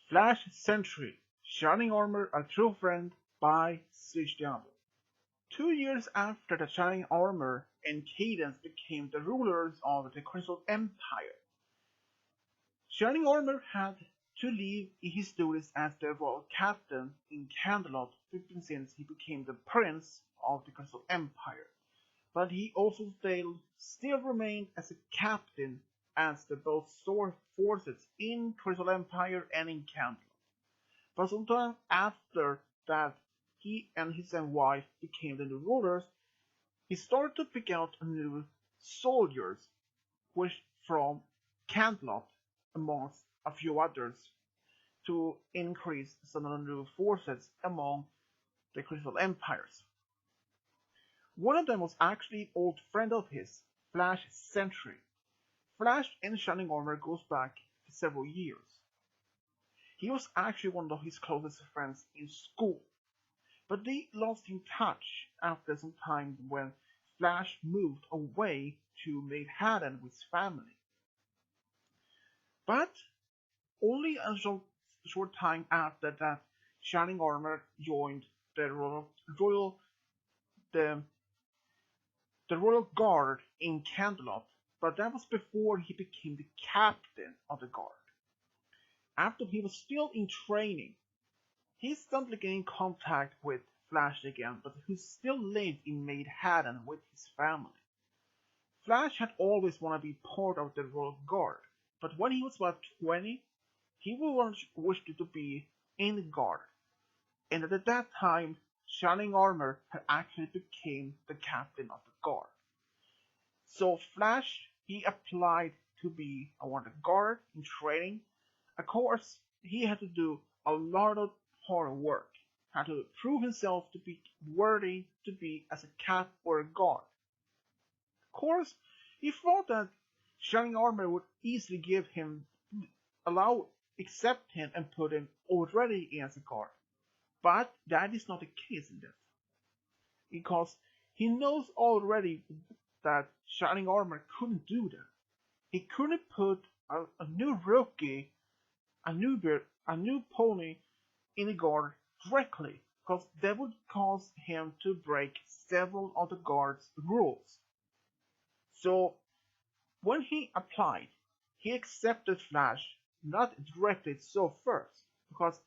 Flash Sentry, Shining Armor, A True Friend by Siege Diablo. 2 years after the Shining Armor and Cadence became the rulers of the Crystal Empire, Shining Armor had to leave his duties as the royal captain in Candelot since he became the prince of the Crystal Empire, but he also still remained as a captain as the both forces in Crystal Empire and in Candelot. But sometime after that he and his wife became the new rulers, he started to pick out new soldiers, which from Candelot, amongst a few others, to increase some of the new forces among the Crystal Empires. One of them was actually an old friend of his, Flash Sentry. Flash in Shining Armor goes back several years. He was actually one of his closest friends in school, but they lost in touch after some time when Flash moved away to Manhattan with his family. But only a short time after that, Shining Armor joined the Royal Guard in Candelot, but that was before he became the captain of the guard. After he was still in training, he started getting in contact with Flash again, but he still lived in Manhattan with his family. Flash had always wanted to be part of the Royal Guard, but when he was about 20, he wished to be in the guard, and at that time, Shining Armor had actually became the captain of the guard. So Flash, he applied to be on the guard in training. Of course, he had to do a lot of hard work, had to prove himself to be worthy to be as a cap or a guard. Of course, he thought that Shining Armor would easily accept him and put him already in as a guard. But that is not the case in this, because he knows already that Shining Armor couldn't do that. He couldn't put a new rookie, a new pony in the guard directly, because that would cause him to break several of the guard's rules. So when he applied, he accepted Flash, not directly so first, because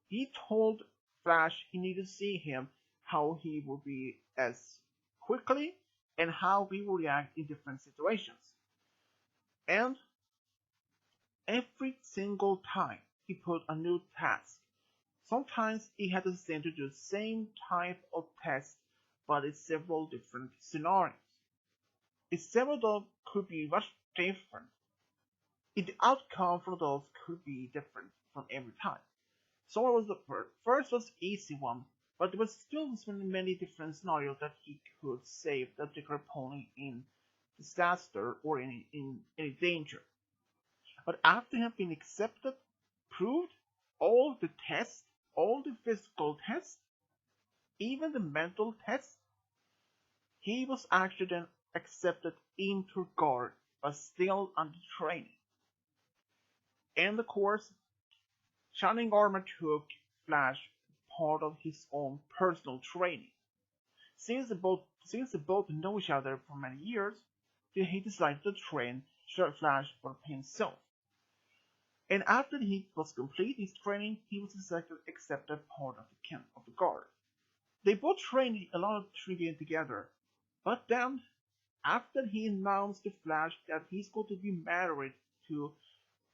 he told Flash he needed to see him how he would be as quickly and how he will react in different situations. And every single time he put a new task. Sometimes he had to send to do the same type of test, but in several different scenarios. Several of them could be much different. The outcome from those could be different from every time. So it was the first was easy one, but there was still many different scenarios that he could save the particular pony in disaster or in any danger. But after he had been accepted, proved all the tests, all the physical tests, even the mental tests, he was actually then accepted into guard, but still under training. And of course, Shining Armor took Flash part of his own personal training. Since they both know each other for many years, he decided to train Flash for himself. And after he was complete his training, he was accepted part of the guard. They both trained a lot of training together, but then after he announced to Flash that he's going to be married to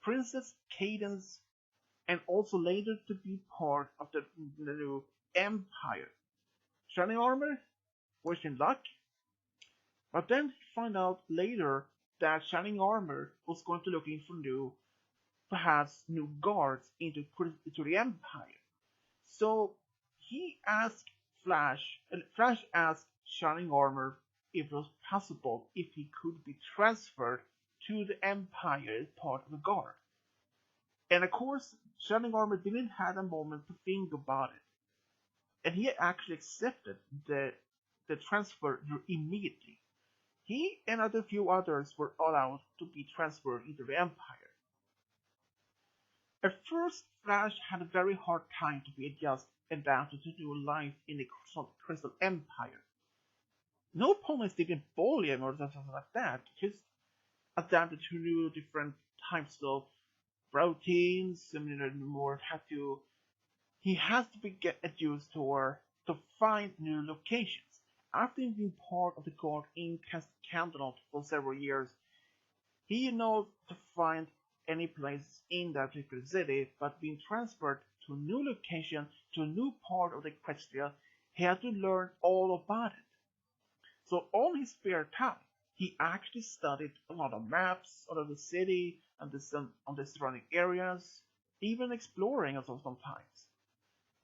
Princess Cadence and also later to be part of the new Empire, Shining Armor wished him luck, but then he found out later that Shining Armor was going to look in for perhaps new guards into the Empire. So he asked Flash, and Flash asked Shining Armor if it was possible if he could be transferred to the Empire as part of the guard. And of course, Shining Armor didn't have a moment to think about it. And he actually accepted the transfer immediately. He and a few others were allowed to be transferred into the Empire. At first, Flash had a very hard time to be adapted to new life in the Crystal Empire. No opponents didn't bully him or something like that, just adapted to new different types of routines. I mean, more he has to get used to find new locations. After being part of the guard in Canterlot for several years, he knows to find any place in that particular city, but being transferred to a new location, to a new part of the Equestria, he had to learn all about it. So on his spare time, he actually studied a lot of maps of the city and on the surrounding areas, even exploring also sometimes,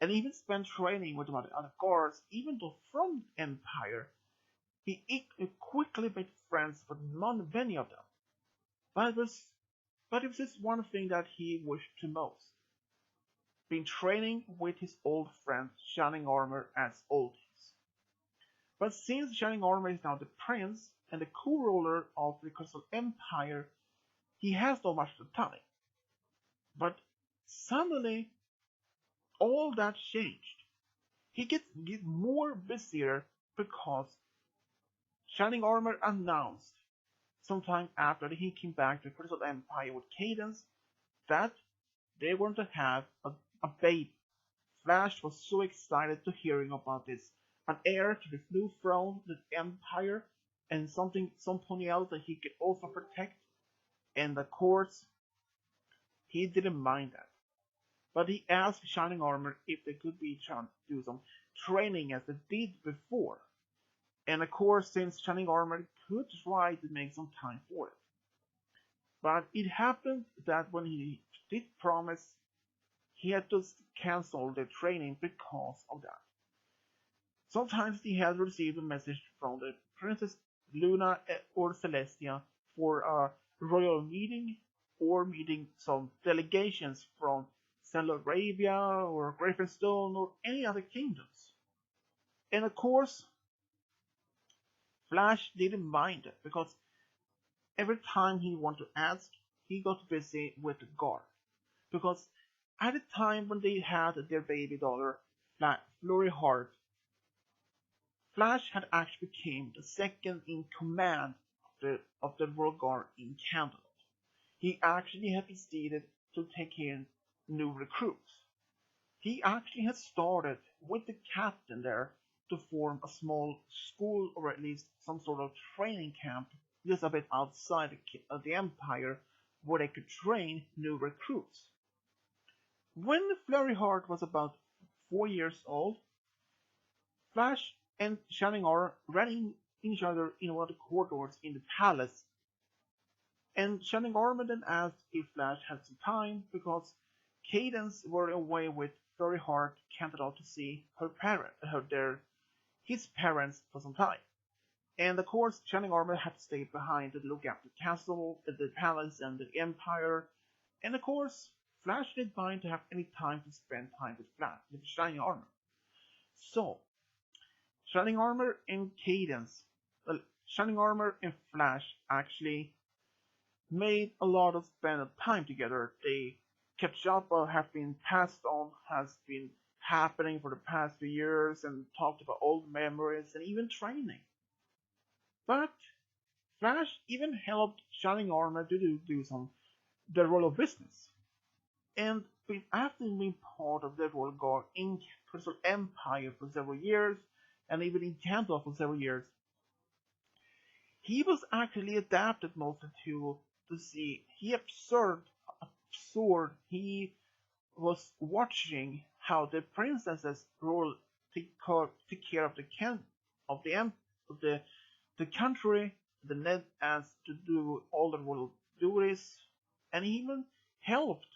and even spent training with other guards. Even though from the Empire, he quickly made friends with many of them. But it was just one thing that he wished to most: being training with his old friend Shining Armor as oldies. But since Shining Armor is now the prince and the co-ruler of the Crystal Empire, he has not much time. But suddenly, all that changed. He gets more busier because Shining Armor announced sometime after he came back to the Crystal Empire with Cadence that they were going to have a baby. Flash was so excited to hearing about this. An heir to the new throne, the Empire, and something else that he could also protect. And of course, he didn't mind that. But he asked Shining Armor if they could do some training as they did before. And of course, since Shining Armor could try to make some time for it. But it happened that when he did promise, he had to cancel the training because of that. Sometimes he had received a message from the Princess Luna or Celestia for a royal meeting, or meeting some delegations from Arabia or Griffinstone or any other kingdoms. And of course, Flash didn't mind it, because every time he wanted to ask, he got busy with the guard. Because at the time when they had their baby daughter, Flurry Heart, Flash had actually become the second in command of the Royal Guard in Canterlot. He actually had proceeded to take in new recruits. He actually had started with the captain there to form a small school, or at least some sort of training camp just a bit outside of the Empire, where they could train new recruits. When Flurry Heart was about 4 years old, Flash and Shining Armor ran in each other in one of the corridors in the palace, and Shining Armor then asked if Flash had some time, because Cadence were away with Flurry Heart Canterlot to see his parents for some time. And of course, Shining Armor had to stay behind to look after the castle, the palace, and the Empire. And of course, Flash didn't mind to have any time to spend time with Shining Armor. So, Shining Armor and Shining Armor and Flash actually made a lot of spend time together. They catch up have been passed on, has been happening for the past few years, and talked about old memories and even training. But Flash even helped Shining Armor to do the royal business. And after being part of the Royal Guard in Crystal Empire for several years, and even in Canterlot for several years, he was actually adapted mostly to see. He absorbed. He was watching how the princesses take care of the country, the Ned asked to do all the royal duties, and he even helped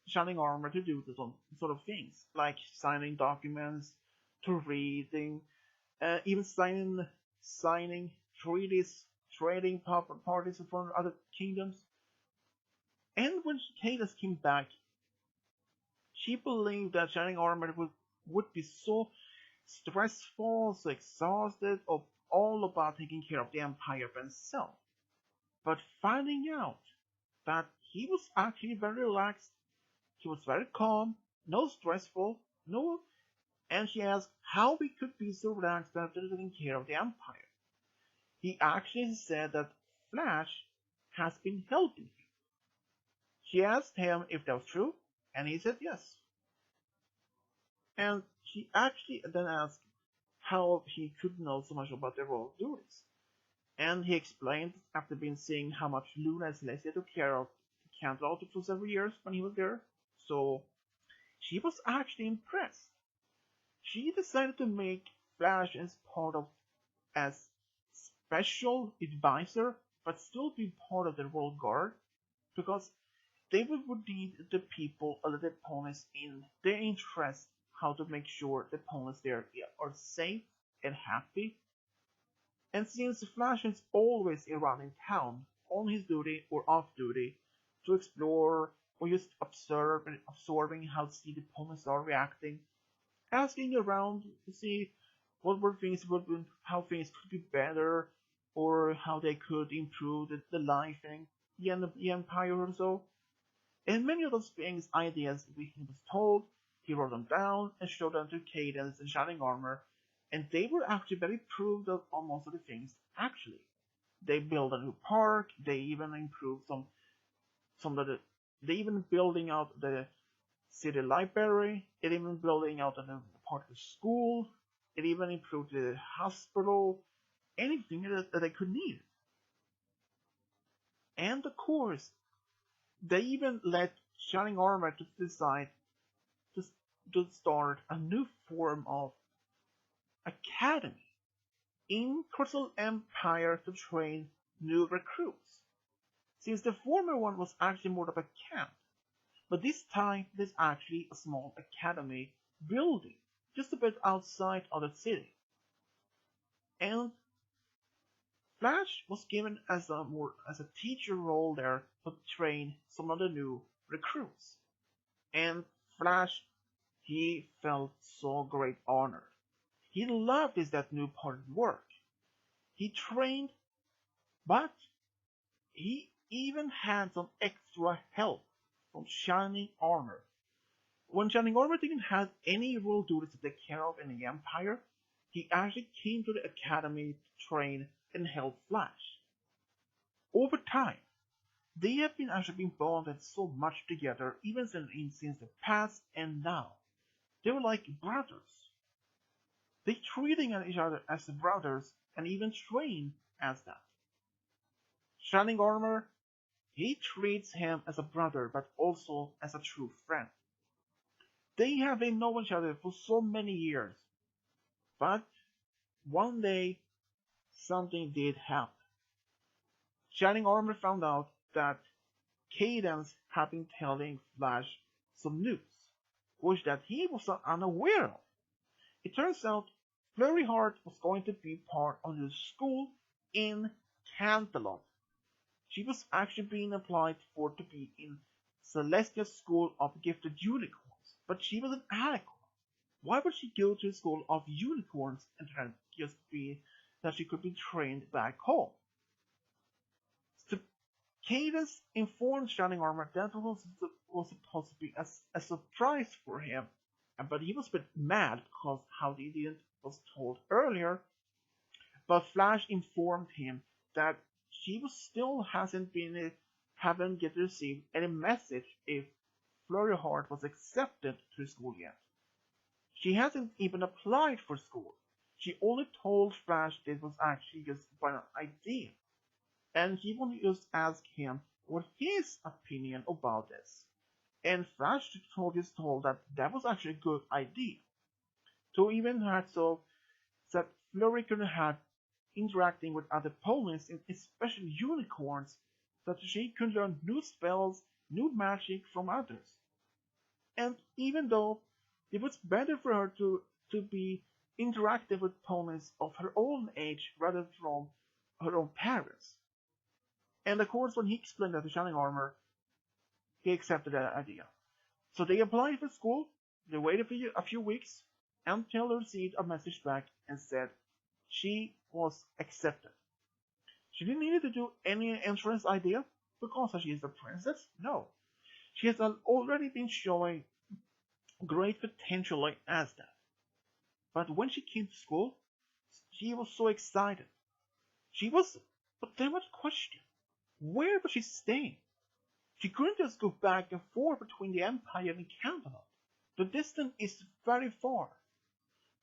Shining Armor to do some sort of things, like signing documents, to reading, even signing treaties, trading parties from other kingdoms. And when Cadence came back, she believed that Shining Armor would be so stressful, so exhausted, of all about taking care of the Empire by himself. But finding out that he was actually very relaxed, he was very calm, no stressful, no, and she asked how he could be so relaxed after taking care of the Empire. He actually said that Flash has been helping him. She asked him if that was true, and he said yes. And she actually then asked how he could know so much about the royal duties. And he explained after being seeing how much Luna and Celestia took care of the Cantor Outfit for several years when he was there. So she was actually impressed. She decided to make Flash as part of as special advisor, but still be part of the Royal Guard, because they would need the people or the opponents in their interest how to make sure the opponents there are safe and happy. And since Flash is always around in town, on his duty or off duty, to explore or just observe and absorbing how the opponents are reacting, asking around to see what were things would be, how things could be better, or how they could improve the life in the Empire or so. And many of those things, ideas he was told, he wrote them down and showed them to Cadence and Shining Armor, and they were actually very proved of most of the things. Actually, they built a new park. They even improved some of the. They even building out the city library. It even building out a part of the school. It even improved the hospital. Anything that they could need. And of course, they even let Shining Armor to decide to start a new form of academy in Crystal Empire to train new recruits. Since the former one was actually more of a camp, but this time there's actually a small academy building just a bit outside of the city. And Flash was given as a teacher role there to train some of the new recruits. And Flash, he felt so great honored. He loved that new part of work. He trained, but he even had some extra help from Shining Armor. When Shining Armor didn't have any role duties to take care of in the Empire, he actually came to the academy to train and help Flash. Over time, they have been actually been bonded so much together, even since the past and now. They were like brothers. They treating each other as brothers and even train as that. Shining Armor, he treats him as a brother but also as a true friend. They have been knowing each other for so many years, but one day something did happen. Shining Armor found out that Cadence had been telling Flash some news, which that he was unaware of. It turns out Flurry Heart was going to be part of the school in Cantalon. She was actually being applied for to be in Celestia's School of Gifted Unicorns, but she was an alicorn. Why would she go to a school of unicorns and try to just be that she could be trained back home? So Cadence informed Shining Armor that was supposed to be a surprise for him, but he was a bit mad because how the idiot was told earlier. But Flash informed him that she was still haven't yet received any message if Flurry Heart was accepted to school yet. She hasn't even applied for school. She only told Flash this was actually just by an idea, and he wanted to just ask him what his opinion about this. And Flash just told that was actually a good idea. To even have so that Flurry could have interacting with other opponents, especially unicorns, that she could learn new spells, new magic from others. And even though it was better for her to be interactive with opponents of her own age rather than from her own parents. And of course, when he explained that to Shining Armor, he accepted that idea. So they applied for school, they waited for a few weeks, until they received a message back and said she was accepted. She didn't need to do any entrance idea because she is a princess. No. She has already been showing great potential as that. But when she came to school, she was so excited. She was, but there was a question. Where was she staying? She couldn't just go back and forth between the Empire and Camelot. The distance is very far.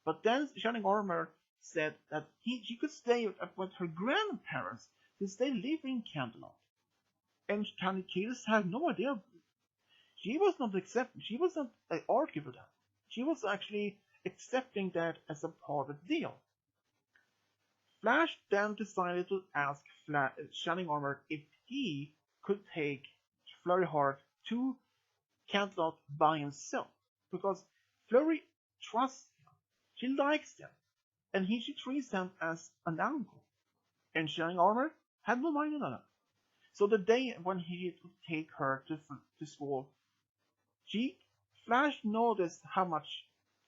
But then Shining Armor said that she could stay with her grandparents since they live in Camelot. And Candice had no idea. She was not arguing with that. She was actually accepting that as a part of the deal. Flash then decided to ask Shining Armor if he could take Flurry Heart to Camelot by himself, because Flurry trusts him, she likes him, and she treats him as an uncle. And Shining Armor had no mind on that. So the day when he would take her to school, Flash noticed how much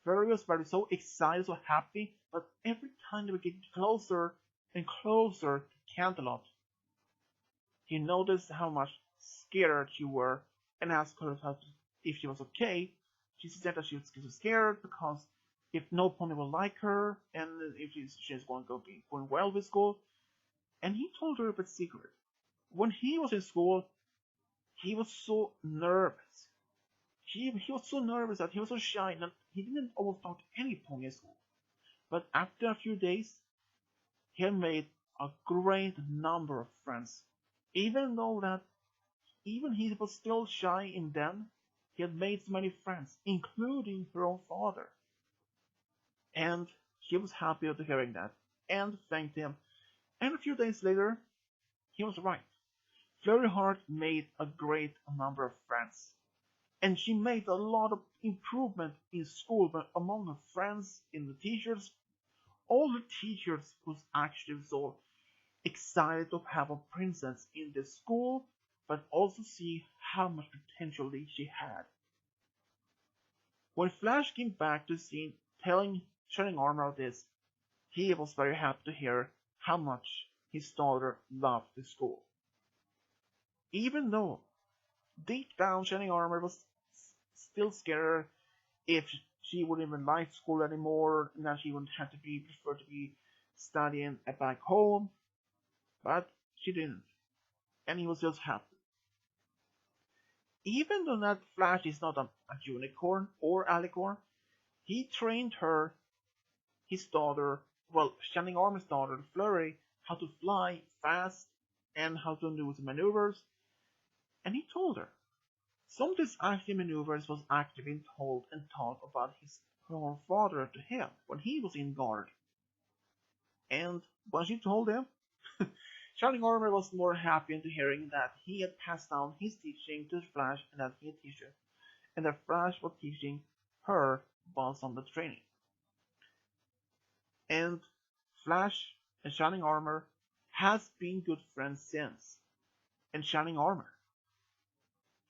Flurry was very so excited, so happy, but every time they would get closer and closer to Camelot, he noticed how much scared she were and asked her if she was okay. She said that she was scared because if no pony will like her and if she's going to be going well with school. And he told her a secret. When he was in school, he was so nervous. He was so nervous that he was so shy that he didn't almost talk to any pony in school. But after a few days, he had made a great number of friends. Even he was still shy in them, he had made so many friends, including her own father. And she was happy after hearing that, and thanked him. And a few days later, he was right. Flurry Heart made a great number of friends. And she made a lot of improvement in school, but among her friends, in the teachers. All the teachers was actually so excited to have a princess in the school, but also see how much potential she had. When Flash came back to the scene telling Shining Armor this, he was very happy to hear how much his daughter loved the school. Even though deep down Shining Armor was still scared if she wouldn't even like school anymore, and that she would have to prefer to be studying back home, but she didn't, and he was just happy. Even though that Flash is not a unicorn or alicorn, he trained his daughter, Shining Armor's daughter, Flurry, how to fly fast and how to do the maneuvers, and he told her some of these active maneuvers was actually being told and taught about her father to him when he was in guard. And when she told him, Shining Armor was more happy into hearing that he had passed down his teaching to Flash and that he had teacher, and that Flash was teaching her while on the training. And Flash and Shining Armor has been good friends since. And Shining Armor,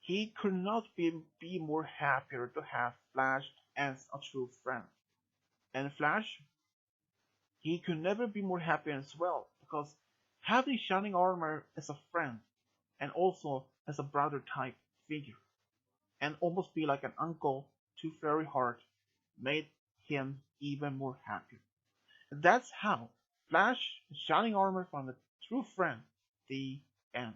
he could not be more happier to have Flash as a true friend. And Flash, he could never be more happy as well, because having Shining Armor as a friend and also as a brother type figure and almost be like an uncle to Flurry Heart made him even more happy. And that's how Flash and Shining Armor found a true friend. The end.